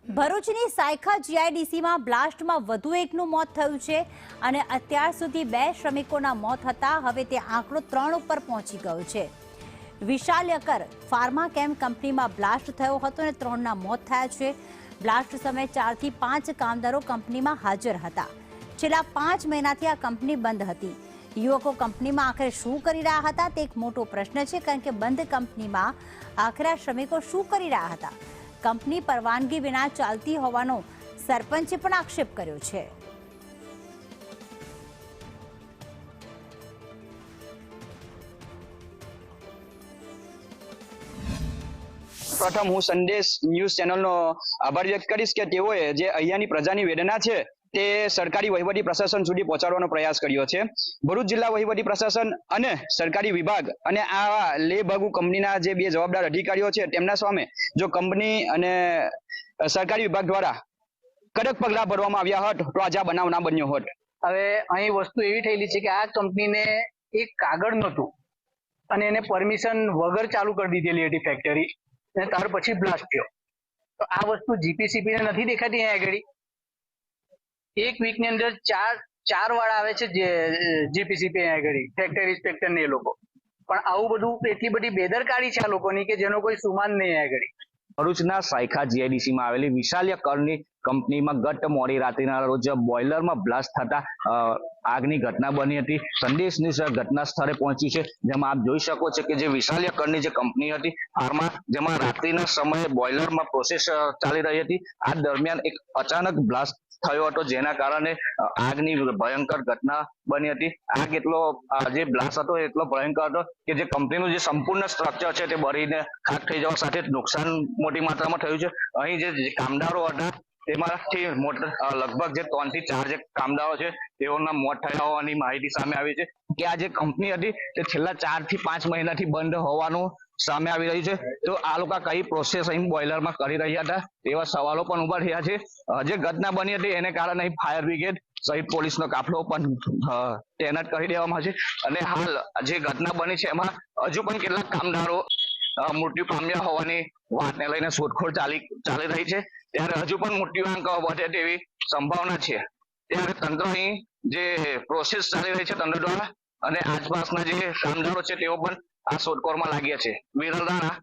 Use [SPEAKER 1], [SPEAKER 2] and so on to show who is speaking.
[SPEAKER 1] ભરૂચની સાયખા જીઆઈડીસીમાં બ્લાસ્ટમાં વધુ એકનું મોત થયું છે અને અત્યાર સુધી 2 શ્રમિકોના મોત હતા. હવે તે આંકડો 3 ઉપર પહોંચી ગયો છે. વિશાલ્યકર ફાર્મા કેમ કંપનીમાં બ્લાસ્ટ થયો હતો અને 3ના મોત થયા છે. બ્લાસ્ટ સમયે 4 થી 5 કામદારો કંપનીમાં હાજર હતા. છેલ્લા 5 મહિનાથી આ કંપની બંધ હતી. યુવકો કંપનીમાં આખરે શું કરી રહ્યા હતા તે એક મોટો પ્રશ્ન છે, કારણ કે બંધ કંપનીમાં આખરે આ શ્રમિકો શું કરી રહ્યા હતા. કંપની પરવાનગી વિના ચાલતી હોવાનો સરપંચે પણ આક્ષેપ કર્યો છે.
[SPEAKER 2] પ્રથમ હું સંદેશ ન્યૂઝ ચેનલનો આભાર વ્યક્ત કરીશ કે તેઓએ જે અહીંયાની પ્રજાની વેદના છે તે સરકારી વહીવટી પ્રશાસન સુધી પહોંચાડવાનો પ્રયાસ કર્યો છે. ભરૂચ જિલ્લા વહીવટી પ્રશાસન અને સરકારી વિભાગ અને આ લે ભાગુ કંપનીના જે 2 જવાબદાર અધિકારીઓ છે તેમના સામે જો કંપની અને સરકારી વિભાગ દ્વારા કડક પગલાં ભરવામાં આવ્યા હોત તો આજે આ બનાવ ના બન્યો હોત.
[SPEAKER 3] હવે અહીં વસ્તુ એવી થયેલી છે કે આ કંપનીને એક કાગળ નહોતું અને એને પરમિશન વગર ચાલુ કરી દીધેલી હતી ફેક્ટરી, અને ત્યાર પછી બ્લાસ્ટ થયો. તો આ વસ્તુ જીપીસીપી ને નથી દેખાતી. અહીંયા આગળ એક વીક ની અંદર ચાર વાર આવે છે જીપીસીપી અહીંયા આગળ ફેક્ટરી ઇન્સ્પેક્ટર ને એ લોકો, પણ આવું બધું એટલી બધી બેદરકારી છે આ લોકોની કે જેનો કોઈ સુમાન નહીં અહીંયા આગળ.
[SPEAKER 4] ભરૂચના સાયખા જીઆઈડીસીમાં આવેલી વિશાલ્યકરની કંપનીમાં ગત મોડી રાત્રિના રોજ બોઇલરમાં બ્લાસ્ટ થતા આગની ઘટના બની હતી. સંદેશ ન્યૂઝ ઘટના સ્થળે પહોંચ્યું છે, જેમાં આપ જોઈ શકો છો કે જે વિશાલ્યકરની જે કંપની હતી ફાર્મા, જેમાં રાત્રિના સમયે બોઇલરમાં પ્રોસેસ ચાલી રહી હતી. આ દરમિયાન એક અચાનક બ્લાસ્ટ થયો હતો, જેના કારણે આગની ભયંકર ઘટના બની હતી. આગ જે બ્લાસ્ટ હતો એટલો ભયંકર હતો કે જે કંપનીનું જે સંપૂર્ણ સ્ટ્રક્ચર છે તે બળીને ખાક થઈ જવા સાથે નુકસાન મોટી માત્રામાં થયું છે. અહીં જે કામદારો હતા તેમાંથી લગભગ જે 3 થી 4 જે કામદારો છે તેઓના મોત થયા હોવાની માહિતી સામે આવી છે. કે આ જે કંપની હતી તે છેલ્લા 4 થી 5 મહિનાથી બંધ હોવાનું સામે આવી રહ્યું છે. તો આ લોકો કઈ પ્રોસેસ અહીં બોઇલરમાં કરી રહ્યા હતા તેવા સવાલો પણ ઉભા થયા છે. જે ઘટના બની હતી એને કારણે અહીં ફાયર બ્રિગેડ સહિત પોલીસનો કાફલો પણ તૈનાત કરી દેવામાં છે. અને હાલ જે ઘટના બની છે એમાં હજુ પણ કેટલાક કામદારો મૃત્યુ પામ્યા હોવાની વાતને લઈને શોધખોળ ચાલી રહી છે. ત્યારે હજુ પણ મૃત્યુઆંક વધે તેવી સંભાવના છે. ત્યારે તંત્ર અહીં જે પ્રોસેસ ચાલી રહી છે તંત્ર દ્વારા, અને આસપાસના જે કામદારો છે તેઓ પણ આ શોધખોળમાં લાગ્યા છે. વિરલ રાણા,